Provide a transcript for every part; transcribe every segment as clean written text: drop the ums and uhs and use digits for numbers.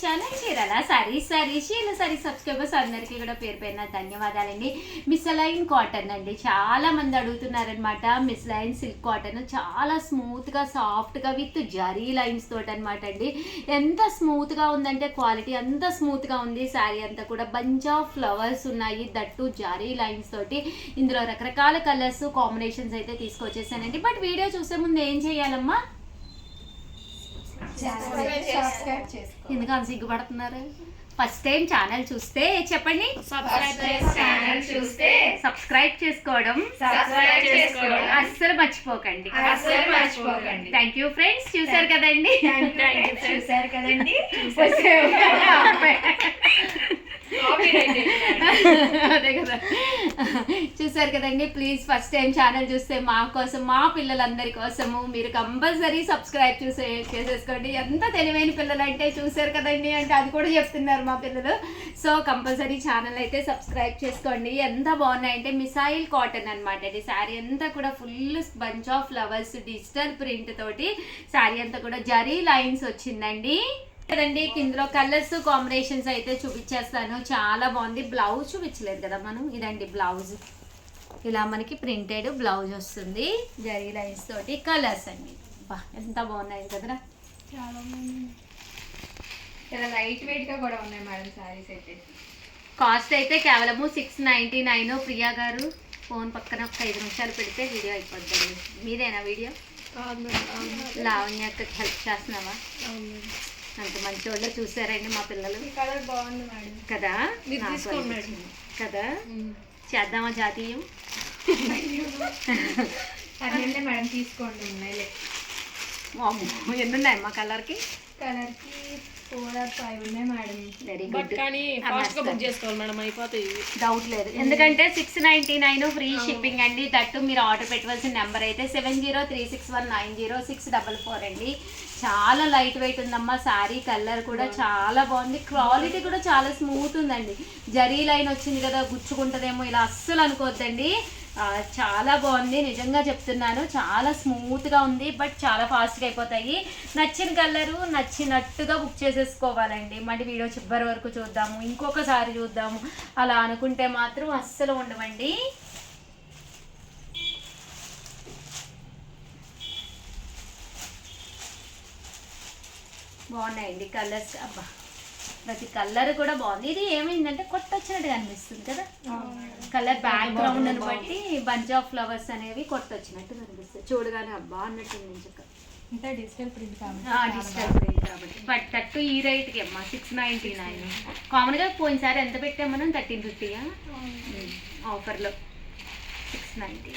Channel Chirala sorry subscribers అందరికీ కూడా పేరు పేరున ధన్యవాదాలండి. మిస్లైన్ కాటన్ అండి, చాలా మంది అడుగుతున్నారనమాట. మిస్లైన్ సిల్క్ కాటన్ చాలా స్మూత్గా సాఫ్ట్గా విత్ జరీ లైన్స్ తోటి అనమాట అండి. ఎంత స్మూత్గా ఉందంటే క్వాలిటీ అంత స్మూత్గా ఉంది. శారీ అంతా కూడా బంచ్ ఆఫ్ ఫ్లవర్స్ ఉన్నాయి, దట్టు జరీ లైన్స్ తోటి. ఇందులో రకరకాల కలర్స్ కాంబినేషన్స్ అయితే తీసుకొచ్చేసానండి. బట్ వీడియో చూసే ముందు ఏం చేయాలమ్మా? ఎందుకని సిగ్గుపడుతున్నారు? ఫస్ట్ టైం ఛానల్ చూస్తే చెప్పండి, సబ్స్క్రైబ్ చేసుకోవడం అస్సలు మర్చిపోకండి. Thank you friends. చూసారు కదండి, అదే కదా, చూసారు కదండి. ప్లీజ్ ఫస్ట్ టైం ఛానల్ చూస్తే మా కోసం, మా పిల్లలందరి కోసము మీరు కంపల్సరీ సబ్స్క్రైబ్ చేసేసుకోండి. ఎంత తెలివైన పిల్లలు అంటే, చూసారు కదండి అంటే అది కూడా చెప్తున్నారు మా పిల్లలు. సో కంపల్సరీ ఛానల్ అయితే సబ్స్క్రైబ్ చేసుకోండి. ఎంత బాగున్నాయంటే మిసైల్ కాటన్ అనమాట. ఇది శారీ అంతా కూడా full bunch of flowers digital print తోటి శారీ అంతా కూడా జరీ లైన్స్ వచ్చిందండి కదండి. ఇందులో కలర్స్ కాంబినేషన్స్ అయితే చూపించేస్తాను. చాలా బాగుంది. బ్లౌజ్ చూపించలేదు కదా మనం. ఇదండి బ్లౌజ్, ఇలా మనకి ప్రింటెడ్ బ్లౌజ్ వస్తుంది జరీ లైన్స్ తోటి. కలర్స్ అండి ఎంత బాగున్నాయి కదా, చాలా బాగుంది. చాలా లైట్ వెయిట్ గా కూడా ఉన్నాయి మేడం సారీస్ అయితే. కాస్ట్ అయితే కేవలము 699. ప్రియా గారు ఫోన్ పక్కన ఒక 5 నిమిషాలు పెడితే వీడియో అయిపోద్దండి. మీదేనా వీడియో? లావణ్యకి హెల్ప్ చేస్తున్నావా? అంత మంచి వాళ్ళు చూసారండి మా పిల్లలు. కలర్ బాగుంది మేడం కదా, కదా. చేద్దామా జాతీయం? అదే మేడం తీసుకోండి. ఉన్నాయి ఎన్ని ఉన్నాయమ్మా కలర్కి? కలర్కి 4 or 5 ఉన్నాయి మేడం. Very good. కానీ ఫాస్ట్గా బుక్ చేసుకోవాలి మేడం, అయిపోతాయి. డౌట్ లేదు, ఎందుకంటే 699 ఫ్రీ షిప్పింగ్ అండి. దట్టు మీరు ఆర్డర్ పెట్టవలసిన నెంబర్ అయితే 7036190644 అండి. చాలా లైట్ వెయిట్ ఉందమ్మా శారీ. కలర్ కూడా చాలా బాగుంది. క్వాలిటీ కూడా చాలా స్మూత్ ఉందండి. జరీ లైన్ వచ్చింది కదా, గుచ్చుకుంటుందేమో ఇలా అస్సలు అనుకోవద్దండి. చాలా బాగుంది, నిజంగా చెప్తున్నాను. చాలా స్మూత్గా ఉంది. బట్ చాలా ఫాస్ట్గా అయిపోతాయి. నచ్చిన కలరు నచ్చినట్టుగా బుక్ చేసేసుకోవాలండి. మళ్ళీ వీడియో చివరి వరకు చూద్దాము, ఇంకొకసారి చూద్దాము అలా అనుకుంటే మాత్రం అస్సలు ఉండవండి. బాగున్నాయండి కలర్స్. అబ్బా ప్రతి కలర్ కూడా బాగుంది. ఇది ఏమైందంటే కొత్త వచ్చినట్టుగా అనిపిస్తుంది కదా, కలర్ బ్యాక్గ్రౌండ్ అని బట్టి బంచ్ ఆఫ్ ఫ్లవర్స్ అనేవి కొత్త వచ్చినట్టు కనిపిస్తుంది. చూడగానే అబ్బా అన్నట్టుంది. డిజిటల్ ప్రింట్ డిజిటల్ ప్రింట్ కాబట్టి. బట్ దట్టు ఈ రేట్కి అమ్మా 699. కామన్గా పోయినసారి ఎంత పెట్టాం మనం? 1350 ఆఫర్లో 699.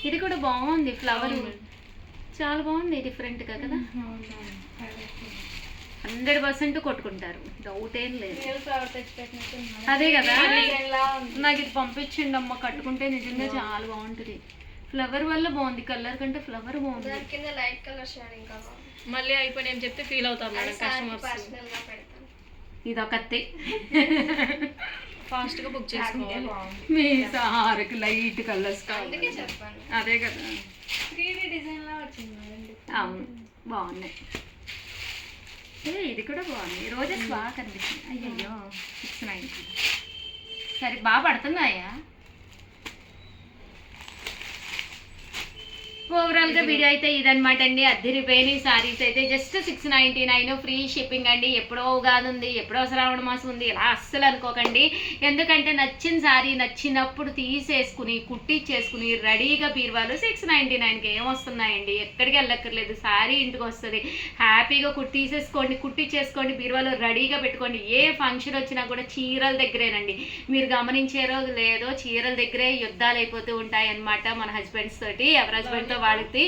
ఇది కూడా బాగుంది. ఫ్లవర్ చాలా బాగుంది, డిఫరెంట్గా కదా. 100% కొట్టుకుంటారు, డౌట్ ఏం లేదు. అదే కదా, నాకు ఇది పంపించండి అమ్మ, కట్టుకుంటే నిజంగా చాలా బాగుంటుంది. ఫ్లవర్ వల్ల బాగుంది, కలర్ కంటే ఫ్లవర్ బాగుంది. లైట్ కలర్ షేడింగ్ మళ్ళీ అయిపోయి ఏం చెప్తే ఫీల్ అవుతారు మేడం కస్టమర్స్. ఇదొకతే ఫాస్ట్గా బుక్ చేసుకోవాలి. మీ సార్కి లైట్ కలర్స్ కావాలి, అదే కదా. 3D డిజైన్ లా వచ్చింది. అవును బాగున్నాయి. ఇది కూడా బాగుంది. రోజెస్ బాగా కనిపిస్తుంది. అయ్యయ్యో 690. సరే బాగా పడుతున్నాయా? ఓవరాల్గా వీడియో అయితే ఇదనమాట అండి. అద్దరిపోయిన శారీస్ అయితే జస్ట్ 699 ఫ్రీ షిప్పింగ్ అండి. ఎప్పుడో ఉగాది ఉంది, ఎప్పుడో శ్రావణ మాసం ఉంది, ఇలా అస్సలు అనుకోకండి. ఎందుకంటే నచ్చిన శారీ నచ్చినప్పుడు తీసేసుకుని కుట్టించేసుకుని రెడీగా బీరువాలు 699కి ఏమొస్తున్నాయండి? ఎక్కడికి వెళ్ళక్కర్లేదు, శారీ ఇంటికి వస్తుంది. హ్యాపీగా కుట్టించేసుకోండి బీరువాలో రెడీగా పెట్టుకోండి. ఏ ఫంక్షన్ వచ్చినా కూడా చీరల దగ్గరేనండి. మీరు గమనించారో లేదో, చీరల దగ్గరే యుద్ధాలు అయిపోతూ ఉంటాయి అన్నమాట మన హస్బెండ్స్ తోటి. ఎవరి హస్బెండ్తో వాళ్ళకి.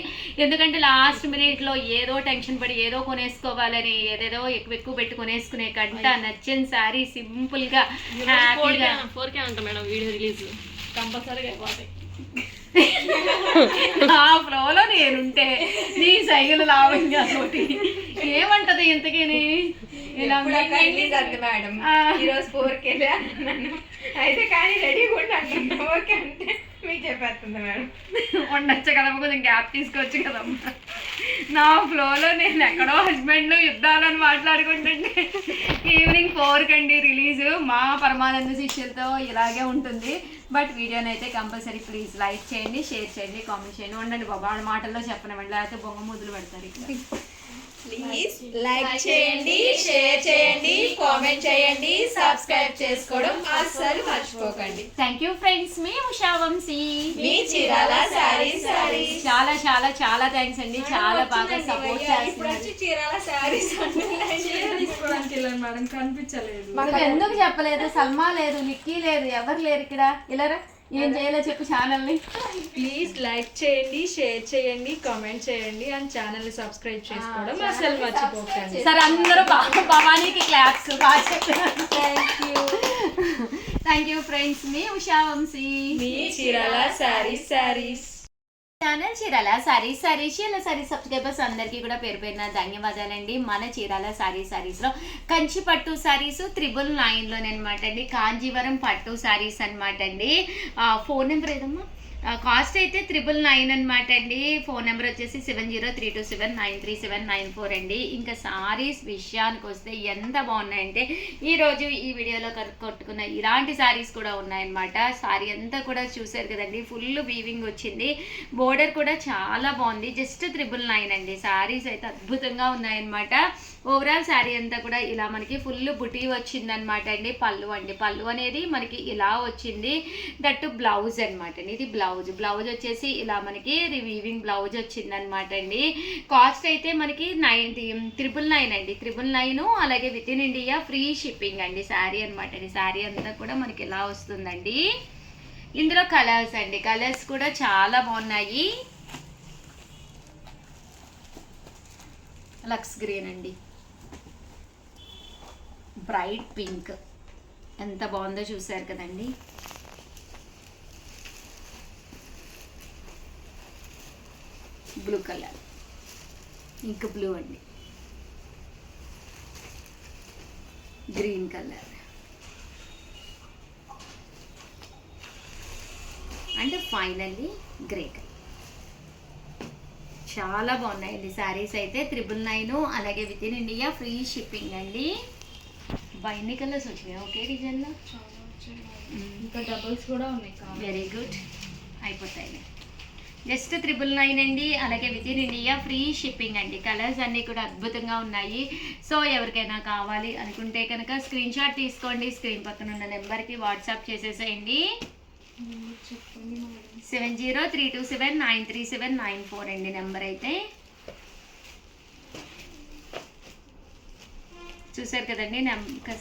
ఎందుకంటే లాస్ట్ మినిట్లో ఏదో టెన్షన్ పడి ఏదో కొనేసుకోవాలని ఏదేదో ఎక్కువ పెట్టి కొనేసుకునే కంట నచ్చిన శారీ సింపుల్గా హ్యాపీగా 4K అంట మేడం వీడియో రిలీజ్ కంపల్సరీగా అయిపోతాయి. ఆ ఫ్లోలో నేనుంటే నీ సైగలు లావంగా తోటి ఏమంటది ఇంతకీ? ఇలా మేడం ఈరోజు 4K అయితే కానీ రెడీగా ఉండండి. ఓకే అంటే మీకు చెప్పేస్తుంది మేడం. ఉండొచ్చు కదమ్మా, కొంచెం గ్యాప్ తీసుకోవచ్చు కదమ్మా. నా ఫ్లోలో నేను ఎక్కడో హస్బెండ్ యుద్ధాలని మాట్లాడుకుంటే 4 కండి రిలీజ్. మా పరమానంద శిష్యులతో ఇలాగే ఉంటుంది. బట్ వీడియోని అయితే కంపల్సరీ ప్లీజ్ లైక్ చేయండి, షేర్ చేయండి, కామెంట్ చేయండి. ఉండండి బాబా వాళ్ళ మాటల్లో చెప్పనివ్వండి, లేకపోతే బొంగ ముద్దులు పెడతారు ఇక్కడ. ప్లీజ్ లైక్ చేయండి, షేర్ చేయండి, కామెంట్ చేయండి, సబ్స్క్రైబ్ చేసుకోవడం అస్సలు మర్చిపోకండి. థ్యాంక్ యూ ఫ్రెండ్స్, మీ ఉషా వంశీ, మీ చీరాల సారీస్. చాలా చాలా చాలా థ్యాంక్స్ అండి. చాలా బాగా సపోర్ట్ ఇప్పుడు చేస్తున్నారు. వచ్చి చీరాల సారీస్ తీసుకోవడానికి వెళ్ళాను మేడం, కనిపించలేదు. మాకు ఎందుకు చెప్పలేదు? సల్మా లేదు, నిక్కీ లేదు, ఎవరు లేరు ఇక్కడ. ఇలా ఏం చేయాలో చెప్పు ఛానల్ని. ప్లీజ్ లైక్ చేయండి, షేర్ చేయండి, కామెంట్ చేయండి అండ్ ఛానల్ ని సబ్స్క్రైబ్ చేసుకోవడం అసలు మర్చిపోకండి. సరే అందరూ భవానీకి క్లాప్స్ బాగా చెప్పారు. థ్యాంక్ యూ ఫ్రెండ్స్, మీ ఉషా వంశీ, మీ Chirala sarees. Channel Chirala sarees subscribers అందరికీ కూడా పేరు పేరున ధన్యవాదాలండి. మన చీరాల సారీస్ లో కంచి పట్టు సారీస్ 999 అనమాట అండి. కాంజీవరం పట్టు సారీస్ అనమాట అండి. ఫోన్ నెంబర్ ఏదమ్మా? కాస్ట్ అయితే 999 అనమాట అండి. ఫోన్ నెంబర్ వచ్చేసి 7032793794 అండి. ఇంకా సారీస్ విషయానికి వస్తే ఎంత బాగున్నాయంటే ఈరోజు ఈ వీడియోలో కొట్టుకున్న ఇలాంటి సారీస్ కూడా ఉన్నాయన్నమాట. సారీ అంతా కూడా చూసారు కదండి, ఫుల్ వీవింగ్ వచ్చింది. బోర్డర్ కూడా చాలా బాగుంది. జస్ట్ 999 అండి. సారీస్ అయితే అద్భుతంగా ఉన్నాయన్నమాట. ఓవరాల్ శారీ అంతా కూడా ఇలా మనకి ఫుల్ బుటీ వచ్చిందనమాట అండి. పళ్ళు అనేది మనకి ఇలా వచ్చింది. దట్టు బ్లౌజ్ అనమాట అండి. ఇది బ్లౌజ్ వచ్చేసి ఇలా మనకి వీవింగ్ బ్లౌజ్ వచ్చిందనమాట అండి. కాస్ట్ అయితే మనకి 999 అండి. 999, అలాగే with in India free shipping అండి. శారీ అనమాట అండి. శారీ అంతా కూడా మనకి ఇలా వస్తుందండి. ఇందులో కలర్స్ అండి, కలర్స్ కూడా చాలా బాగున్నాయి. లక్స్ గ్రీన్ అండి, బ్రైట్ పింక్, ఎంత బాగుందో చూసారు కదండి. బ్లూ కలర్, ఇంక్ బ్లూ అండి, green colour and finally grey colour. చాలా బాగున్నాయండి శారీస్ అయితే. 999, అలాగే with in India free shipping అండి. ఎన్ని కలర్స్ వచ్చినాయి ఒకే డిజైన్లో? ఇంకా డబుల్స్ కూడా ఉన్నాయి. వెరీ గుడ్, అయిపోతాయి. జస్ట్ 999 అండి, అలాగే with in India free shipping అండి. కలర్స్ అన్నీ కూడా అద్భుతంగా ఉన్నాయి. సో ఎవరికైనా కావాలి అనుకుంటే కనుక స్క్రీన్ షాట్ తీసుకోండి. స్క్రీన్ పక్కన ఉన్న నెంబర్కి వాట్సాప్ చేసేసేయండి. 7032793794 అండి నెంబర్ అయితే. చూసారు కదండి,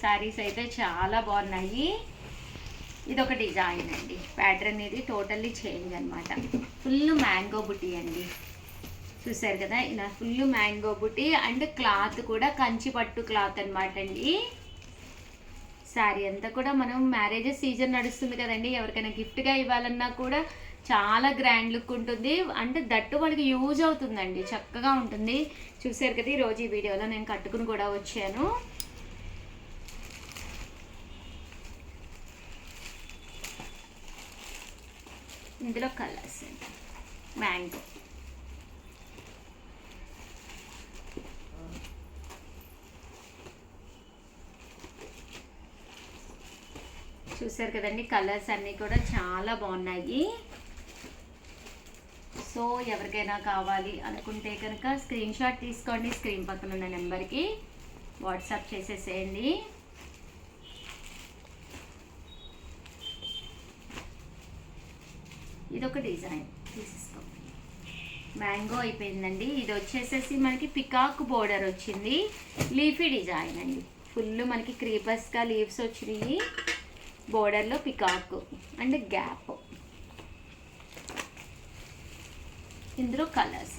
శారీస్ అయితే చాలా బాగున్నాయి. ఇది ఒక డిజైన్ అండి. ప్యాటర్న్ ఇది టోటల్లీ చేంజ్ అనమాట. ఫుల్ మ్యాంగో బుటీ అండి. చూసారు కదా, ఇలా full mango buti and cloth కూడా కంచి పట్టు క్లాత్ అనమాట అండి. శారీ అంతా కూడా మనం మ్యారేజెస్ సీజన్ నడుస్తుంది కదండి, ఎవరికైనా గిఫ్ట్గా ఇవ్వాలన్నా కూడా చాలా గ్రాండ్ లుక్ ఉంటుంది. అంటే దట్టు వాళ్ళకి యూజ్ అవుతుందండి, చక్కగా ఉంటుంది. చూసారు కదా, ఈరోజు ఈ వీడియోలో నేను కట్టుకుని కూడా వచ్చాను. ఇందులో కలర్స్ మ్యాంగో, చూసారు కదండి, కలర్స్ అన్నీ కూడా చాలా బాగున్నాయి. సో ఎవరికైనా కావాలి అనుకుంటే కనుక స్క్రీన్ షాట్ తీసుకోండి. స్క్రీన్ పక్కన ఉన్న నెంబర్కి వాట్సాప్ చేసేసేయండి. ఇదొక డిజైన్ తీసేసుకో. మ్యాంగో అయిపోయిందండి. ఇది వచ్చేసేసి మనకి పికాక్ బోర్డర్ వచ్చింది. లీఫీ డిజైన్ అండి. ఫుల్ మనకి క్రీపర్స్గా లీవ్స్ వచ్చినాయి. బోర్డర్లో పికాక్ అండ్ గ్యాప్. ఇందులో కలర్స్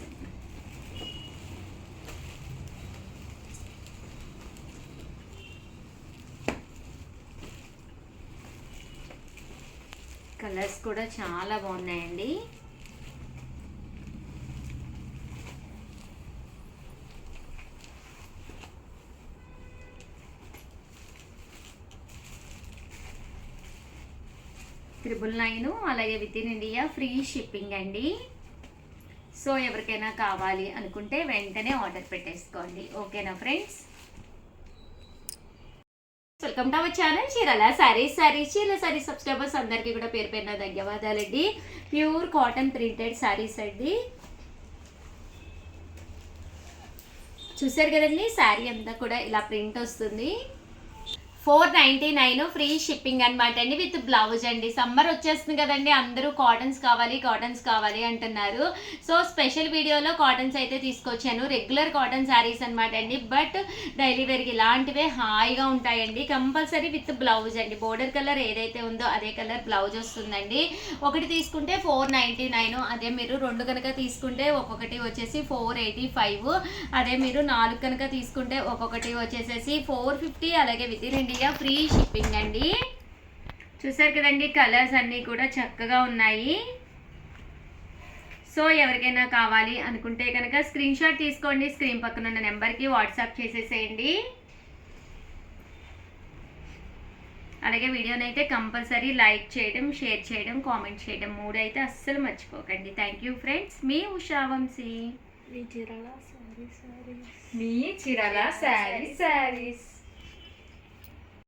కూడా చాలా బాగున్నాయండి. $999, అలాగే with in India free shipping అండి. సో ఎవరికైనా కావాలి అనుకుంటే వెంటనే ఆర్డర్ పెట్టేసుకోండి. ఓకేనా friends? Welcome to our channel Chirala saris. Chirala sarees subscribers అందరికీ కూడా పేరు పేరున ధన్యవాదాలండి. ప్యూర్ కాటన్ ప్రింటెడ్ సారీస్ అండి. చూసారు కదండి, శారీ అంతా కూడా ఇలా ప్రింట్ వస్తుంది. 499 ఫ్రీ షిప్పింగ్ అనమాట అండి, విత్ బ్లౌజ్ అండి. సమ్మర్ వచ్చేస్తుంది కదండి, అందరూ కాటన్స్ కావాలి అంటున్నారు. సో స్పెషల్ వీడియోలో కాటన్స్ అయితే తీసుకొచ్చాను. రెగ్యులర్ కాటన్ శారీస్ అనమాట అండి, బట్ డైలీ వేర్కి ఇలాంటివే హాయిగా ఉంటాయండి. కంపల్సరీ విత్ బ్లౌజ్ అండి. బోర్డర్ కలర్ ఏదైతే ఉందో అదే కలర్ బ్లౌజ్ వస్తుందండి. ఒకటి తీసుకుంటే 499, అదే మీరు 2 కనుక తీసుకుంటే ఒక్కొక్కటి వచ్చేసి 485, అదే మీరు 4 కనుక తీసుకుంటే ఒక్కొక్కటి వచ్చేసేసి 450. అలాగే with in India free shipping అండి. చూసారు కదండి, కలర్స్ అన్నీ కూడా చక్కగా ఉన్నాయి. సో ఎవరికైనా కావాలి అనుకుంటే కనుక స్క్రీన్ షాట్ తీసుకోండి, స్క్రీన్ పక్కన ఉన్న నెంబర్కి వాట్సాప్ చేసేసేయండి. అలాగే వీడియోని అయితే కంపల్సరీ లైక్ చేయడం, షేర్ చేయడం, కామెంట్ చేయడం 3 అయితే అస్సలు మర్చిపోకండి. థ్యాంక్ యూ ఫ్రెండ్స్, మీ ఉషా వంశీ. మీ చీరాల శారీస్.